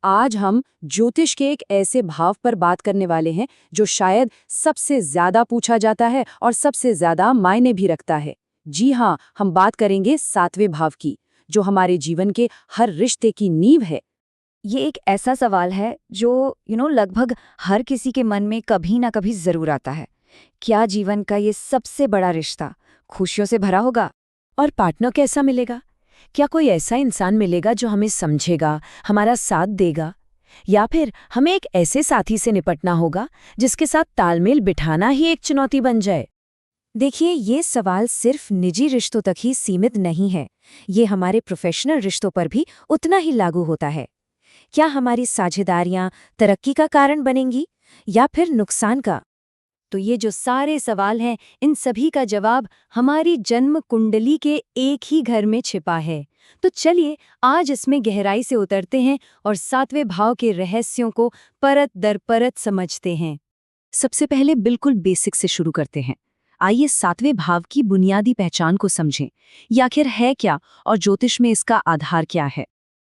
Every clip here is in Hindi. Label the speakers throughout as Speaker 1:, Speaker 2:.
Speaker 1: आज हम ज्योतिष के एक ऐसे भाव पर बात करने वाले हैं जो शायद सबसे ज्यादा पूछा जाता है और सबसे ज्यादा मायने भी रखता है। जी हाँ, हम बात करेंगे 7वें भाव की, जो हमारे जीवन के हर रिश्ते की नींव है।
Speaker 2: ये एक ऐसा सवाल है जो लगभग हर किसी के मन में कभी ना कभी जरूर आता है। क्या जीवन का ये सबसे बड़ा रिश्ता खुशियों से भरा होगा?
Speaker 1: और पार्टनर कैसा मिलेगा? क्या कोई ऐसा इंसान मिलेगा जो हमें समझेगा, हमारा साथ देगा? या फिर हमें एक ऐसे साथी से निपटना होगा जिसके साथ तालमेल बिठाना ही एक चुनौती बन जाए?
Speaker 2: देखिए, ये सवाल सिर्फ निजी रिश्तों तक ही सीमित नहीं है। ये हमारे प्रोफेशनल रिश्तों पर भी उतना ही लागू होता है। क्या हमारी साझेदारियां तरक्की का कारण बनेंगी या फिर नुकसान का? तो ये जो सारे सवाल हैं, इन सभी का जवाब हमारी जन्म कुंडली के एक ही घर में छिपा है। तो चलिए आज इसमें गहराई से उतरते हैं और 7वें भाव के रहस्यों को परत दर परत समझते हैं।
Speaker 1: सबसे पहले बिल्कुल बेसिक से शुरू करते हैं। आइए 7वें भाव की बुनियादी पहचान को समझें। ये आखिर है क्या और ज्योतिष में इसका आधार क्या है?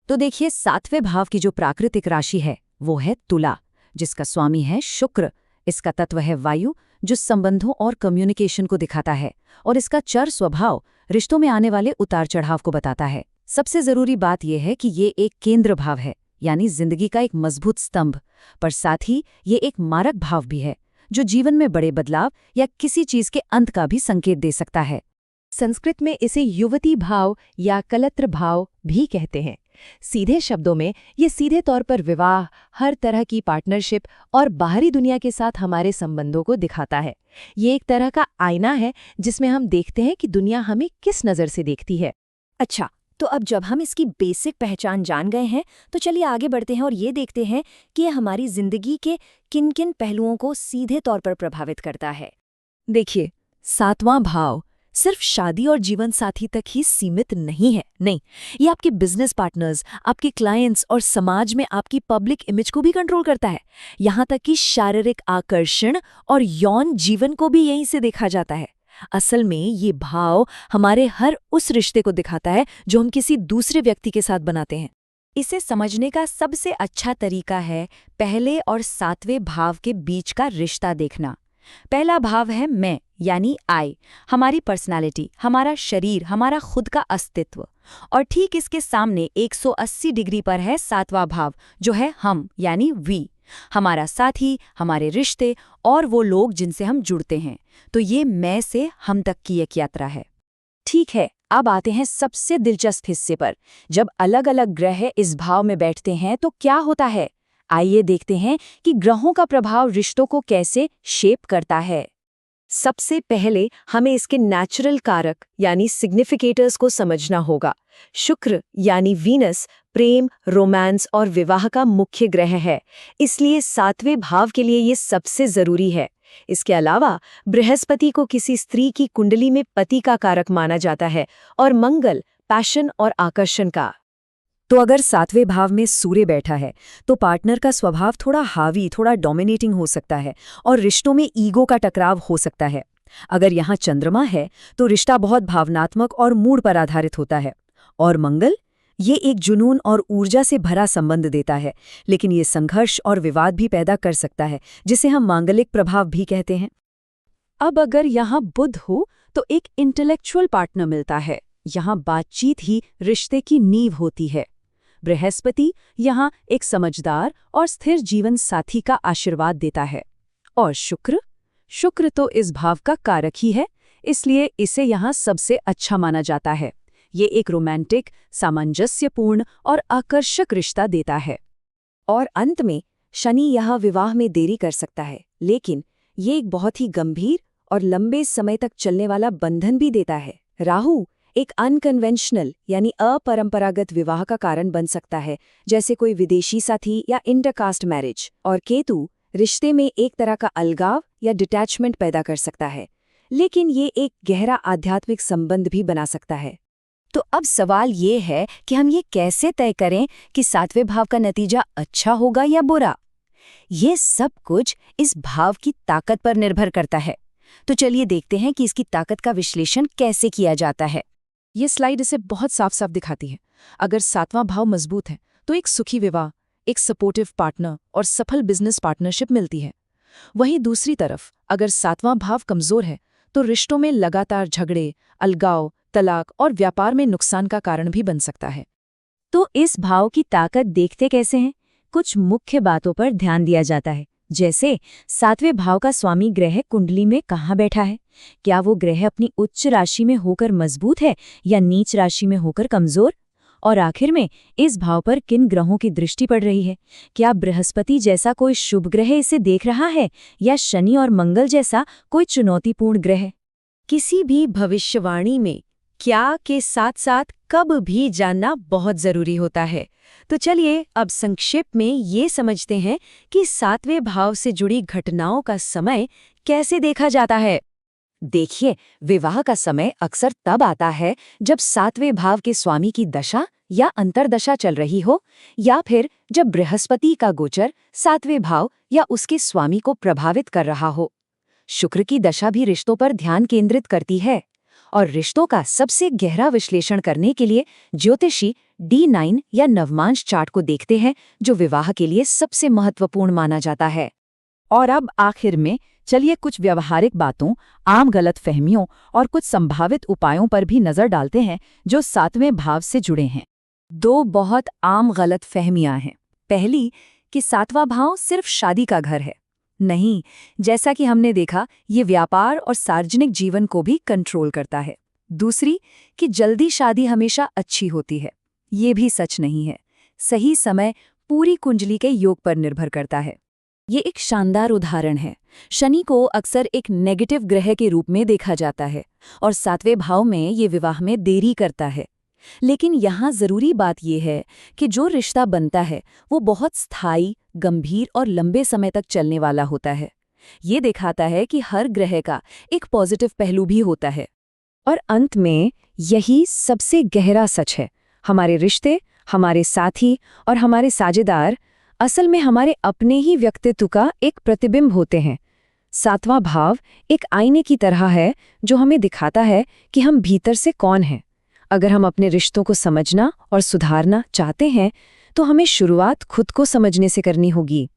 Speaker 1: तो देखिए, 7वें भाव की जो प्राकृतिक राशि है वो है तुला, जिसका स्वामी है शुक्र। इसका तत्व है वायु, जो संबंधों और कम्युनिकेशन को दिखाता है, और इसका चर स्वभाव रिश्तों में आने वाले उतार चढ़ाव को बताता है। सबसे जरूरी बात यह है कि ये एक केंद्र भाव है, यानी जिंदगी का एक मजबूत स्तंभ, पर साथ ही ये एक मारक भाव भी है, जो जीवन में बड़े बदलाव या किसी चीज के अंत का भी संकेत दे सकता है। संस्कृत में इसे युवती भाव या कलत्र भाव भी कहते हैं। सीधे शब्दों में ये सीधे तौर पर विवाह, हर तरह की पार्टनरशिप और बाहरी दुनिया के साथ हमारे संबंधों को दिखाता है। ये एक तरह का आईना है जिसमें हम देखते हैं कि दुनिया हमें किस नज़र से देखती है।
Speaker 2: अच्छा, तो अब जब हम इसकी बेसिक पहचान जान गए हैं, तो चलिए आगे बढ़ते हैं और ये देखते हैं कि ये हमारी जिंदगी के किन किन पहलुओं को सीधे तौर पर प्रभावित करता है।
Speaker 1: देखिए, 7वां भाव सिर्फ शादी और जीवन साथी तक ही सीमित नहीं है। नहीं, ये आपके बिजनेस पार्टनर्स, आपके क्लाइंट्स और समाज में आपकी पब्लिक इमेज को भी कंट्रोल करता है। यहाँ तक कि शारीरिक आकर्षण और यौन जीवन को भी यहीं से देखा जाता है। असल में ये भाव हमारे हर उस रिश्ते को दिखाता है जो हम किसी दूसरे व्यक्ति के साथ बनाते हैं। इसे समझने का सबसे अच्छा तरीका है पहले और 7वें भाव के बीच का रिश्ता देखना। पहला भाव है मैं, यानी आई, हमारी पर्सनालिटी, हमारा शरीर, हमारा खुद का अस्तित्व। और ठीक इसके सामने 180 डिग्री पर है 7वां भाव, जो है हम, यानी वी, हमारा साथी, हमारे रिश्ते और वो लोग जिनसे हम जुड़ते हैं। तो ये मैं से हम तक की एक यात्रा है। ठीक है, अब आते हैं सबसे दिलचस्प हिस्से पर। जब अलग अलग ग्रह इस भाव में बैठते हैं तो क्या होता है? आइए देखते हैं कि ग्रहों का प्रभाव रिश्तों को कैसे शेप करता है। सबसे पहले हमें इसके नेचुरल कारक यानी सिग्निफिकेटर्स को समझना होगा। शुक्र यानी वीनस प्रेम, रोमांस और विवाह का मुख्य ग्रह है, इसलिए 7वें भाव के लिए ये सबसे जरूरी है। इसके अलावा बृहस्पति को किसी स्त्री की कुंडली में पति का कारक माना जाता है और मंगल पैशन और आकर्षण का। तो अगर 7वें भाव में सूर्य बैठा है तो पार्टनर का स्वभाव थोड़ा हावी, थोड़ा डोमिनेटिंग हो सकता है और रिश्तों में ईगो का टकराव हो सकता है। अगर यहाँ चंद्रमा है तो रिश्ता बहुत भावनात्मक और मूड पर आधारित होता है। और मंगल, ये एक जुनून और ऊर्जा से भरा संबंध देता है, लेकिन ये संघर्ष और विवाद भी पैदा कर सकता है, जिसे हम मांगलिक प्रभाव भी कहते हैं। अब अगर यहाँ बुध हो तो एक इंटेलेक्चुअल पार्टनर मिलता है। यहाँ बातचीत ही रिश्ते की नींव होती है। बृहस्पति यहाँ एक समझदार और स्थिर जीवन साथी का आशीर्वाद देता है। और शुक्र तो इस भाव का कारक ही है, इसलिए इसे यहाँ सबसे अच्छा माना जाता है। ये एक रोमांटिक, सामंजस्यपूर्ण और आकर्षक रिश्ता देता है। और अंत में शनि यहाँ विवाह में देरी कर सकता है, लेकिन ये एक बहुत ही गंभीर और लंबे समय तक चलने वाला बंधन भी देता है। राहु एक अनकन्वेंशनल यानी अपरंपरागत विवाह का कारण बन सकता है, जैसे कोई विदेशी साथी या इंटरकास्ट मैरिज। और केतु रिश्ते में एक तरह का अलगाव या डिटैचमेंट पैदा कर सकता है, लेकिन ये एक गहरा आध्यात्मिक संबंध भी बना सकता है। तो अब सवाल ये है कि हम ये कैसे तय करें कि 7वें भाव का नतीजा अच्छा होगा या बुरा? ये सब कुछ इस भाव की ताकत पर निर्भर करता है। तो चलिए देखते हैं कि इसकी ताकत का विश्लेषण कैसे किया जाता है। ये स्लाइड इसे बहुत साफ साफ दिखाती है। अगर 7वां भाव मजबूत है तो एक सुखी विवाह, एक सपोर्टिव पार्टनर और सफल बिजनेस पार्टनरशिप मिलती है। वहीं दूसरी तरफ अगर 7वां भाव कमजोर है तो रिश्तों में लगातार झगड़े, अलगाव, तलाक और व्यापार में नुकसान का कारण भी बन सकता है।
Speaker 2: तो इस भाव की ताकत देखते कैसे हैं? कुछ मुख्य बातों पर ध्यान दिया जाता है, जैसे 7वें भाव का स्वामी ग्रह कुंडली में कहाँ बैठा है, क्या वो ग्रह अपनी उच्च राशि में होकर मजबूत है या नीच राशि में होकर कमजोर, और आखिर में इस भाव पर किन ग्रहों की दृष्टि पड़ रही है, क्या बृहस्पति जैसा कोई शुभ ग्रह इसे देख रहा है या शनि और मंगल जैसा कोई चुनौतीपूर्ण ग्रह।
Speaker 1: किसी भी भविष्यवाणी में क्या के साथ साथ कब भी जानना बहुत जरूरी होता है। तो चलिए अब संक्षेप में ये समझते हैं कि 7वें भाव से जुड़ी घटनाओं का समय कैसे देखा जाता है।
Speaker 2: देखिए, विवाह का समय अक्सर तब आता है जब 7वें भाव के स्वामी की दशा या अंतर्दशा चल रही हो, या फिर जब बृहस्पति का गोचर 7वें भाव या उसके स्वामी को प्रभावित कर रहा हो। शुक्र की दशा भी रिश्तों पर ध्यान केंद्रित करती है, और रिश्तों का सबसे गहरा विश्लेषण करने के लिए ज्योतिषी D9 या नवमांश चार्ट को देखते हैं, जो विवाह के लिए सबसे महत्वपूर्ण माना जाता है।
Speaker 1: और अब आखिर में चलिए कुछ व्यवहारिक बातों, आम गलतफहमियों और कुछ संभावित उपायों पर भी नजर डालते हैं जो 7वें भाव से जुड़े हैं।
Speaker 2: 2 बहुत आम गलतफहमियां हैं। पहली कि 7वां भाव सिर्फ शादी का घर है। नहीं, जैसा कि हमने देखा, ये व्यापार और सार्वजनिक जीवन को भी कंट्रोल करता है। दूसरी कि जल्दी शादी हमेशा अच्छी होती है। ये भी सच नहीं है। सही समय पूरी कुंडली के योग पर निर्भर करता है।
Speaker 1: ये एक शानदार उदाहरण है। शनि को अक्सर एक नेगेटिव ग्रह के रूप में देखा जाता है और 7वें भाव में ये विवाह में देरी करता है। लेकिन यहाँ जरूरी बात यह है कि जो रिश्ता बनता है वो बहुत स्थायी, गंभीर और लंबे समय तक चलने वाला होता है। ये दिखाता है कि हर ग्रह का एक पॉजिटिव पहलू भी होता है।
Speaker 2: और अंत में यही सबसे गहरा सच है, हमारे रिश्ते, हमारे साथी और हमारे साझेदार असल में हमारे अपने ही व्यक्तित्व का एक प्रतिबिंब होते हैं। 7वां भाव एक आईने की तरह है जो हमें दिखाता है कि हम भीतर से कौन हैं। अगर हम अपने रिश्तों को समझना और सुधारना चाहते हैं तो हमें शुरुआत खुद को समझने से करनी होगी।